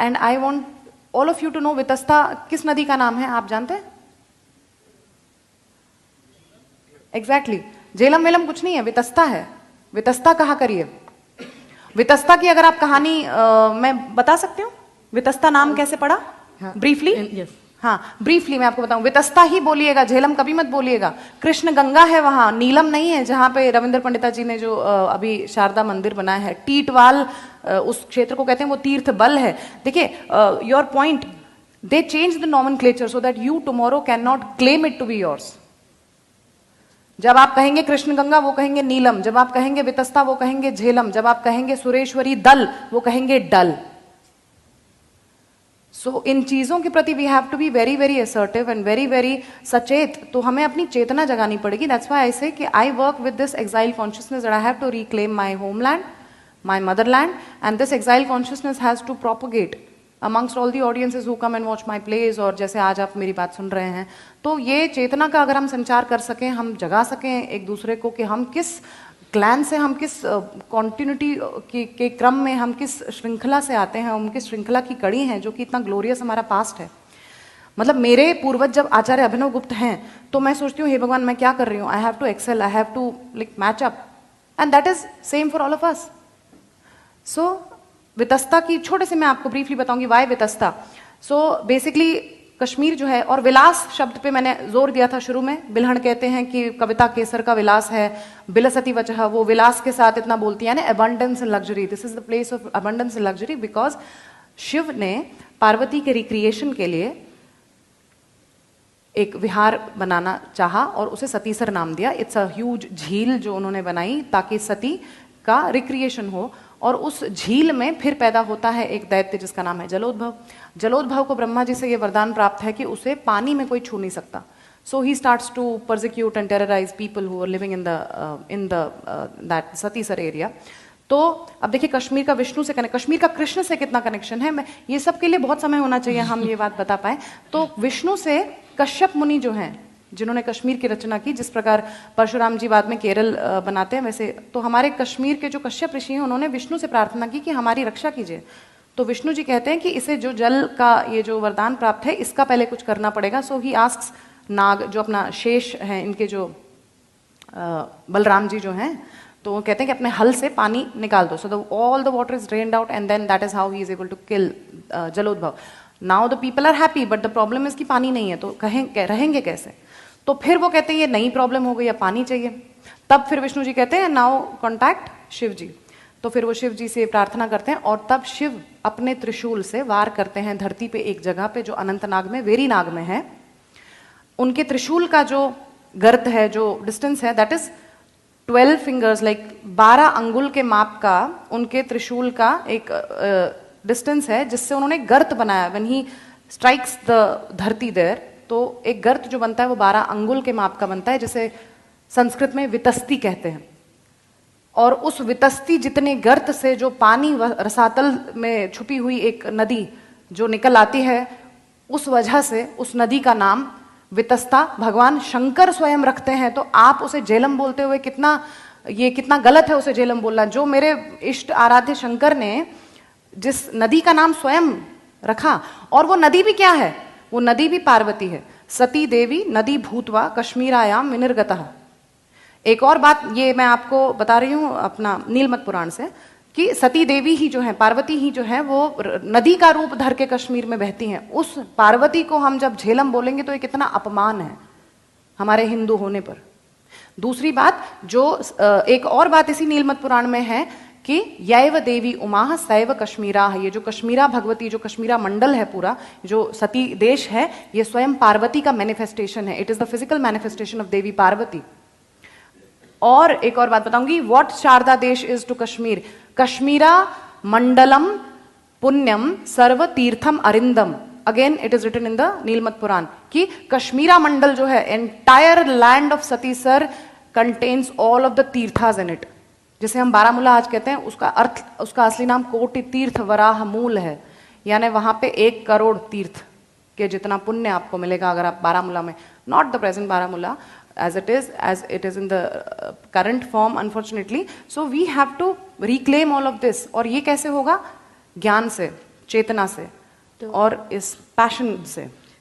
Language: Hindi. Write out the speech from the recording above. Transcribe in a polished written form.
And I want all of you to know Vitasta किस नदी का नाम है, आप जानते हैं? एग्जैक्टली झेलम वेलम कुछ नहीं है, वितस्ता है। वितस्ता कहा करिए। वितस्ता की अगर आप कहानी मैं बता सकती हूँ, वितस्ता नाम कैसे पड़ा? ब्रीफली हाँ, ब्रीफली मैं आपको बताऊं। वितस्ता ही बोलिएगा, झेलम कभी मत बोलिएगा। कृष्ण गंगा है वहां, नीलम नहीं है। जहां पे रविंद्र पंडिता जी ने जो अभी शारदा मंदिर बनाया है, टीटवाल उस क्षेत्र को कहते हैं, वो तीर्थ बल है। देखिए your point, they change the nomenclature so that you tomorrow can not claim it to be yours. जब आप कहेंगे कृष्ण गंगा वो कहेंगे नीलम, जब आप कहेंगे वितस्ता वो कहेंगे झेलम, जब आप कहेंगे सुरेश्वरी दल वो कहेंगे डल। सो इन चीजों के प्रति we have to be very very assertive and very very सचेत। तो हमें अपनी चेतना जगानी पड़ेगी। दैट्स व्हाई आई से कि I work with this exile consciousness that I have to reclaim my homeland, my motherland, and this exile consciousness has to propagate amongst all the audiences who come and watch my plays, और जैसे आज आप मेरी बात सुन रहे हैं। तो ये चेतना का अगर हम संचार कर सकें, हम जगा सकें एक दूसरे को कि हम किस क्लैन से, हम किस कॉन्टिन्यूटी के क्रम में, हम किस श्रृंखला से आते हैं, हम किस श्रृंखला की कड़ी हैं जो कि इतना ग्लोरियस हमारा पास्ट है। मतलब मेरे पूर्वज जब आचार्य अभिनव गुप्त हैं तो मैं सोचती हूँ हे भगवान मैं क्या कर रही हूँ, I have to excel, I have to like match up, and that is same for all of us. So Vitasta की छोटे से मैं आपको ब्रीफली बताऊंगी why Vitasta. So basically Kashmir जो है, और विलास शब्द पे मैंने जोर दिया था शुरू में। बिल्हण कहते हैं कि कविता केसर का विलास है, बिलसती वचह, वो विलास के साथ इतना बोलती है, यानी abundance and luxury. This is the place of abundance and luxury because Shiv ने पार्वती के रिक्रिएशन के लिए एक विहार बनाना चाहा और उसे सतीसर नाम दिया। इट्स अ ह्यूज झील जो उन्होंने बनाई ताकि सती का रिक्रिएशन हो, और उस झील में फिर पैदा होता है एक दैत्य जिसका नाम है जलोद्भव। जलोद्भव को ब्रह्मा जी से ये वरदान प्राप्त है कि उसे पानी में कोई छू नहीं सकता। So he starts to persecute and terrorize people who are living in that Satisar area. तो अब देखिए कश्मीर का विष्णु से कनेक्ट, कश्मीर का कृष्ण से कितना कनेक्शन है, मैं ये सब के लिए बहुत समय होना चाहिए हम ये बात बता पाए। तो विष्णु से कश्यप मुनि जो हैं, जिन्होंने कश्मीर की रचना की, जिस प्रकार परशुराम जी बाद में केरल बनाते हैं, वैसे तो हमारे कश्मीर के जो कश्यप ऋषि हैं उन्होंने विष्णु से प्रार्थना की कि हमारी रक्षा कीजिए। तो विष्णु जी कहते हैं कि इसे जो जल का ये जो वरदान प्राप्त है इसका पहले कुछ करना पड़ेगा। सो ही आस्क्स नाग, जो अपना शेष हैं इनके जो बलराम जी जो हैं, तो वो कहते हैं कि अपने हल से पानी निकाल दो। So all the water is drained out and then that is how he is able to kill Jalodbhav. Now the people are happy but the problem is कि पानी नहीं है, तो रहेंगे कैसे? तो फिर वो कहते हैं ये नई प्रॉब्लम हो गई, अब पानी चाहिए। तब फिर विष्णु जी कहते हैं नाउ कॉन्टैक्ट शिव जी। तो फिर वो शिव जी से प्रार्थना करते हैं और तब शिव अपने त्रिशूल से वार करते हैं धरती पे एक जगह पे जो अनंतनाग में, वेरीनाग में है। उनके त्रिशूल का जो गर्त है, जो डिस्टेंस है, दैट इज 12 फिंगर्स, लाइक 12 अंगुल के माप का उनके त्रिशूल का एक डिस्टेंस है जिससे उन्होंने गर्त बनाया। व्हेन ही स्ट्राइक्स द धरती देयर, तो एक गर्त जो बनता है वो 12 अंगुल के माप का बनता है, जिसे संस्कृत में वितस्ती कहते हैं। और उस वितस्ती जितने गर्त से जो पानी रसातल में छुपी हुई एक नदी जो निकल आती है, उस वजह से उस नदी का नाम वितस्ता भगवान शंकर स्वयं रखते हैं। तो आप उसे झेलम बोलते हुए कितना गलत है उसे झेलम बोलना। जो मेरे इष्ट आराध्य शंकर ने जिस नदी का नाम स्वयं रखा, और वो नदी भी क्या है, वो नदी भी पार्वती है। सती देवी नदी भूतवा कश्मीरायाम विनिर्गतः। एक और बात ये मैं आपको बता रही हूँ अपना नीलमत पुराण से, कि सती देवी ही जो है, पार्वती ही जो है, वो नदी का रूप धर के कश्मीर में बहती हैं। उस पार्वती को हम जब झेलम बोलेंगे तो ये कितना अपमान है हमारे हिंदू होने पर। दूसरी बात, जो एक और बात इसी नीलमत पुराण में है कि यैव देवी उमा सैव कश्मीरा, ये जो कश्मीरा भगवती, जो कश्मीरा मंडल है पूरा, जो सती देश है, ये स्वयं पार्वती का मैनिफेस्टेशन है। It is the physical manifestation of Devi Parvati. और एक और बात बताऊंगी, what Sharada Desh is to Kashmir, कश्मीरा मंडलम पुण्यम सर्व तीर्थम अरिंदम। Again it is written in the Nilamata Purana कि कश्मीरा मंडल जो है, entire land of Satisar contains all of the तीर्थास इन इट। जिसे हम बारामूला आज कहते हैं, उसका अर्थ, उसका असली नाम कोटि तीर्थ वराह मूल है, यानी वहां पे 1 करोड़ तीर्थ के जितना पुण्य आपको मिलेगा अगर आप बारामूला में, not the present Baramulla as it is in the current form unfortunately. So we have to reclaim all of this. और ये कैसे होगा? ज्ञान से, चेतना से और इस पैशन से